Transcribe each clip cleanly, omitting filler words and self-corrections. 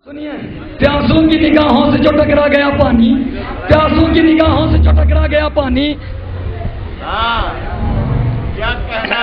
سنیے، پیاسوں کی نگاہوں سے جو ٹکرا گیا پانی، پیاسوں کی نگاہوں سے جو ٹکرا گیا پانی. کیا کہنا؟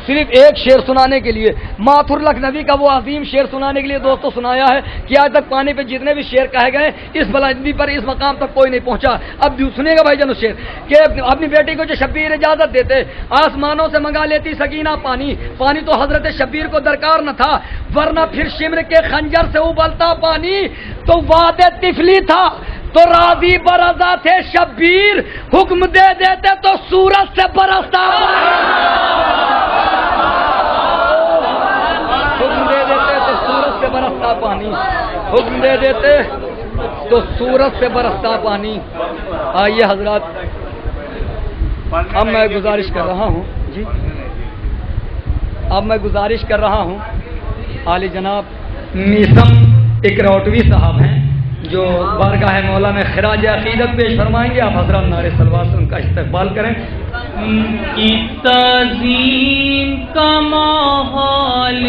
صرف ایک شعر سنانے کے لیے، ماتھر لکھنوی کا وہ عظیم شعر سنانے کے لیے دوستوں سنایا ہے کہ آج تک پانی پہ جتنے بھی شعر کہے گئے اس بلندی پر اس مقام تک کوئی نہیں پہنچا. اب سنیے گا بھائی جان شعر کہ اپنی بیٹی کو جو شبیر اجازت دیتے آسمانوں سے منگا لیتی سکینہ پانی. پانی تو حضرت شبیر کو درکار نہ تھا، ورنہ پھر شمر کے خنجر سے ابلتا پانی تو وعد طفلی تھا. تو راضی برضا تھے شبیر، حکم دے دیتے تو سورج سے برستا پانی، حکم دے دیتے تو سورج سے برستا پانی. آئیے حضرات، اب میں گزارش کر رہا ہوں عالی جناب میثم اکروٹوی صاحب ہیں جو بارگاہ مولا میں خراج عقیدت پیش فرمائیں گے. آپ حضرات نعرے صلوات سے ان کا استقبال کریں. ان کی تعظیم کا ماحول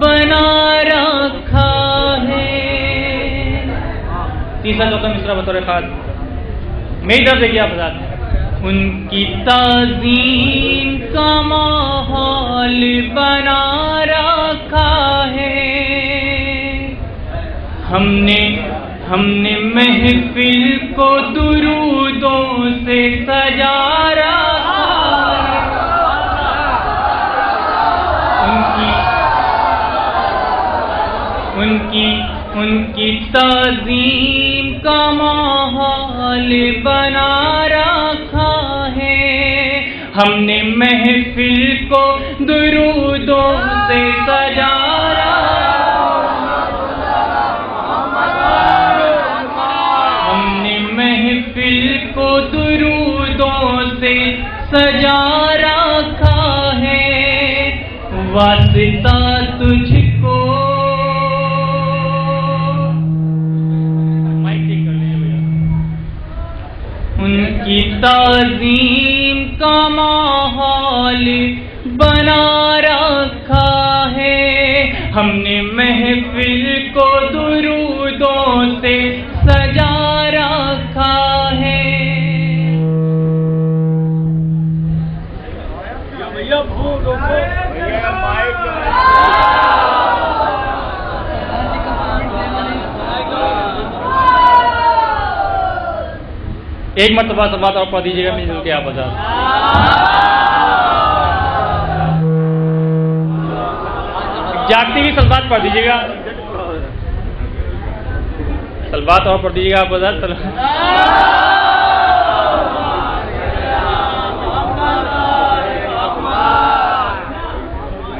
بنا رکھا ہے. تیسرا چوتھا مصرع بطور خاص میری طرف سے کیا بتا. ان کی تعظیم کا ماحول بنا رکھا ہے. ہم نے محفل کو درودوں سے سجا رکھا ہے. ان کی تعظیم کا ماحول بنا رکھا ہے. ہم نے محفل کو درودوں سے سجا رکھا. ہم نے محفل کو درودوں سے سجا رکھا ہے. واسطہ تجھ کو ان کی تعظیم کا ماحول بنا رکھا ہے. ہم نے محفل کو درودوں سے سجا رکھا ہے. ایک مرتبہ سبات اور پڑھ دیجیے گا مل کے آپ بتا. جاگتی ہوئی سلوات پڑھ دیجیے گا. سلوات اور پڑھ دیجیے گا آپ بتا.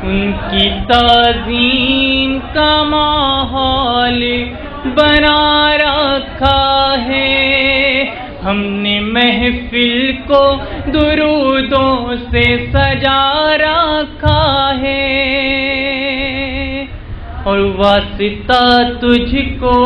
ان کی تعظیم کا ماحول بنا رکھا ہے. ہم نے محفل کو درودوں سے سجا رکھا ہے. اور واسطہ تجھ کو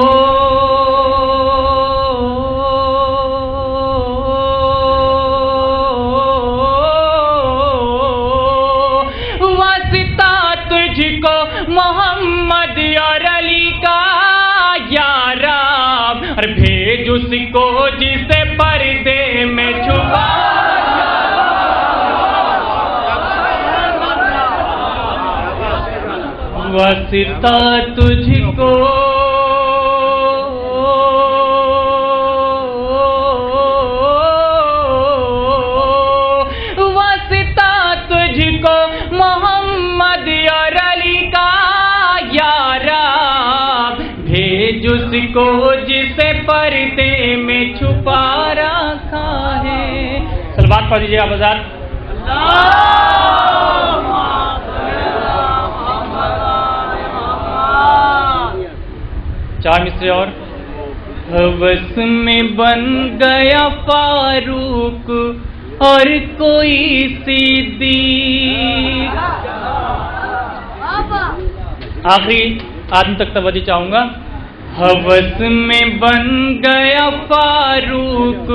محمد اور علی کا یا رب. اور بھیج اس کو جسے پردے میں چھپا. واسطہ تجھ کو محمد اور علی کا یا رب. بھیج اس کو جسے پردے میں چھپا رکھا ہے. سلوات پڑھ دیجیے آپ آزاد. چار مصرے اور. ہوس میں بن گیا فاروق اور کوئی صدیق. آخری آدمی تک توجہ چاہوں گا. ہوس میں بن گیا فاروق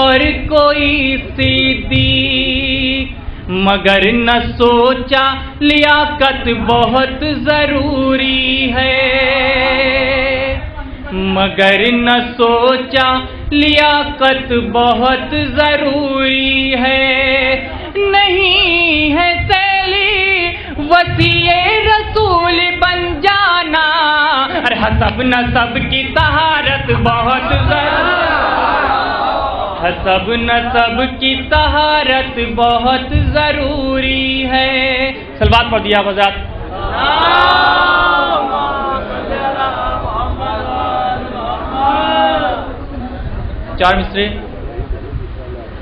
اور کوئی صدیق. مگر نہ سوچا لیاقت بہت ضروری ہے. مگر نہ سوچا لیاقت بہت ضروری ہے، نہیں ہے سیلی وصی رسول بن جانا، اور حسب نسب کی طہارت بہت ضروری، حسب نسب کی طہارت بہت ضروری ہے۔ صلوات پڑھ دیا حضرات۔ چار مصرے،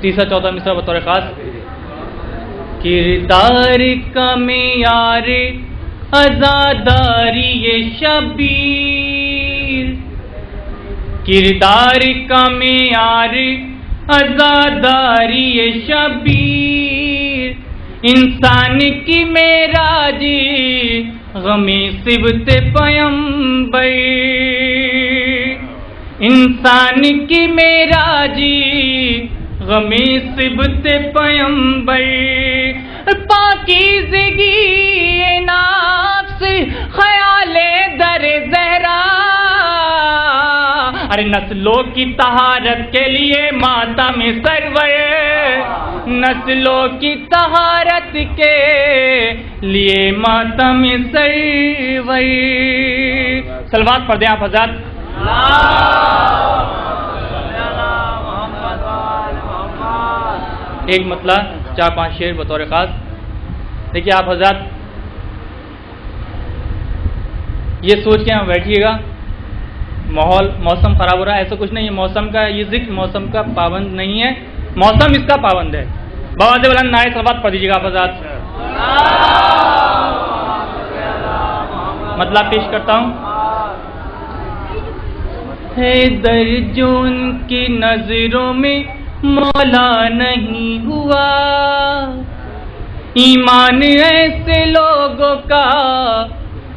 تیسرا چوتھا مصرا بطور خاص۔ کردار کا معیار عزاداری شبیر، کردار کا معیار عزاداری شبیر، انسان کی معراج غمی صبت پیمبر، انسان کی معراج غمی صبت پیمبر، پاکیزگی نفس خیال در زہرا، ارے نسلوں کی طہارت کے لیے ماتم سرور، نسلوں کی طہارت کے لیے ماتم سرور۔ صلوات پڑھ دیں آپ حضرات۔ ایک مطلع، چار پانچ شعر بطور خاص۔ دیکھیے آپ حضرات، یہ سوچ کے ہم بیٹھیے گا موسم خراب ہو رہا ہے، ایسا کچھ نہیں ہے، موسم کا یہ ذکر موسم کا پابند نہیں ہے، موسم اس کا پابند ہے۔ بآواز بلند نعرہ صلوات پڑھ دیجیے گا آپ حضرات۔ مطلب پیش کرتا ہوں۔ ہے درجوں ان کی نظروں میں مولا نہیں ہوا، ایمان ایسے لوگوں کا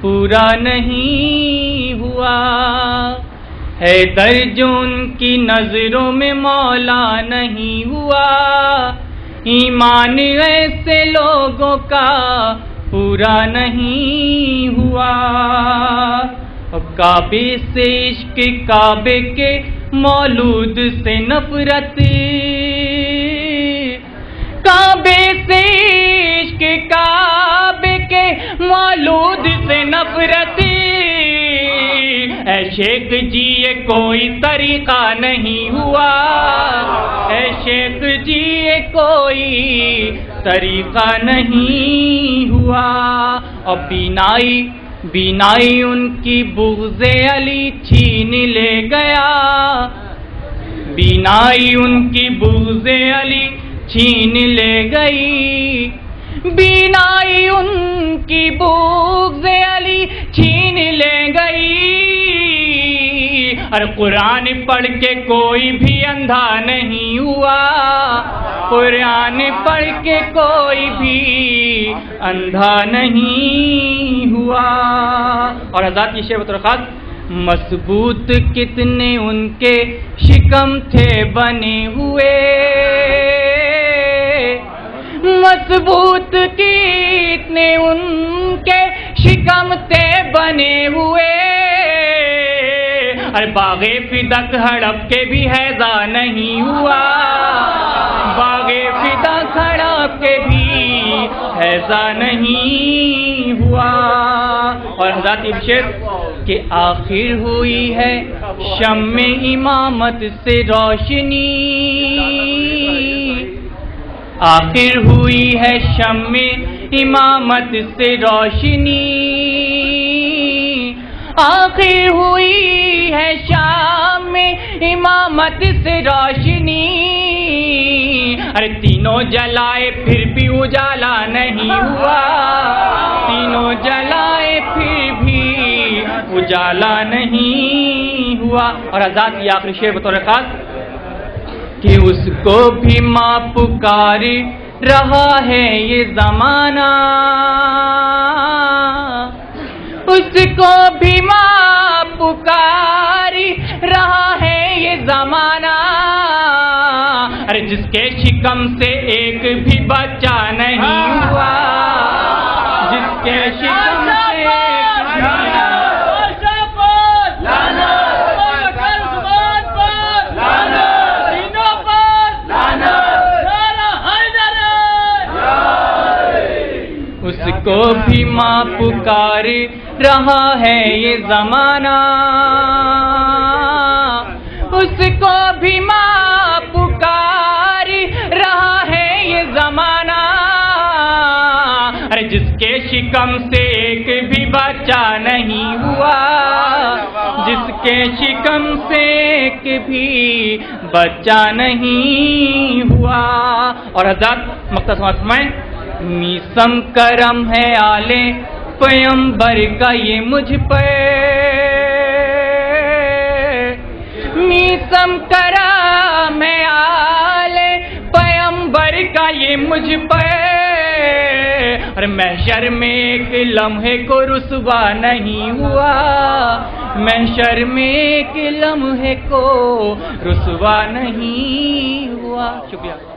پورا نہیں ہوا، ہے درجوں ان کی نظروں میں مولا نہیں ہوا، ایمان ایسے لوگوں کا پورا نہیں ہوا، کعبے سے عشق کعبے کے مولود سے نفرت، کعبے سے عشق کعبے کے مولود سے نفرت، اے شیخ جی یہ کوئی طریقہ نہیں ہوا، اے شیخ جی یہ کوئی طریقہ نہیں ہوا، اور بینائی ان کی بغض علی چھین لے گیا، بینائی ان کی بغض علی چھین لے گئی، بینائی ان کی بغض علی چھین لے گئی، اور قرآن پڑھ کے کوئی بھی اندھا نہیں ہوا، قرآن پڑھ کے کوئی بھی اندھا نہیں ہوا۔ اور حضرات یہ شعر بطور خاص۔ مضبوط کتنے ان کے شکم تھے بنے ہوئے، مضبوط کتنے ان کے شکم تھے بنے ہوئے، ارے باغ فدق ہڑپ کے بھی حیضہ نہیں ہوا، باغ فدق ہڑپ کے بھی حیضہ نہیں ہوا۔ اور حضرات یہ شعر کہ آخر ہوئی ہے شمع امامت سے روشنی، آخر ہوئی ہے شمع امامت سے روشنی، آخر ہوئی ہے شام امامت سے روشنی، ارے تینوں جلائے پھر بھی اجالا نہیں ہوا، تینوں جلائے پھر بھی اجالا نہیں ہوا۔ اور حضرات یہ آخری شعر بطور خاص کہ اس کو بھی ماں پکار رہا ہے یہ زمانہ، اس کو بھی ماں پکار رہا ہے یہ زمانہ، ارے جس کے شکم سے ایک بھی بچہ نہیں ہوا، جس کے شکم سے ایک بھی بھی ماں پکار رہا ہے یہ زمانہ، اس کو بھی ماں پکار رہا ہے یہ زمانہ، ارے جس کے شکم سے ایک بھی بچہ نہیں ہوا، جس کے شکم سے ایک بھی بچہ نہیں ہوا۔ اور حضرت مقتدس فرمائیں، میسم کرم ہے آلے پیغمبر کا یہ مجھ پہ، میسم کرم ہے آلے پیغمبر کا یہ مجھ پہ، اور محشر میں ایک لمحے کو رسوا نہیں ہوا، محشر میں ایک لمحے کو رسوا نہیں ہوا۔ شکریہ۔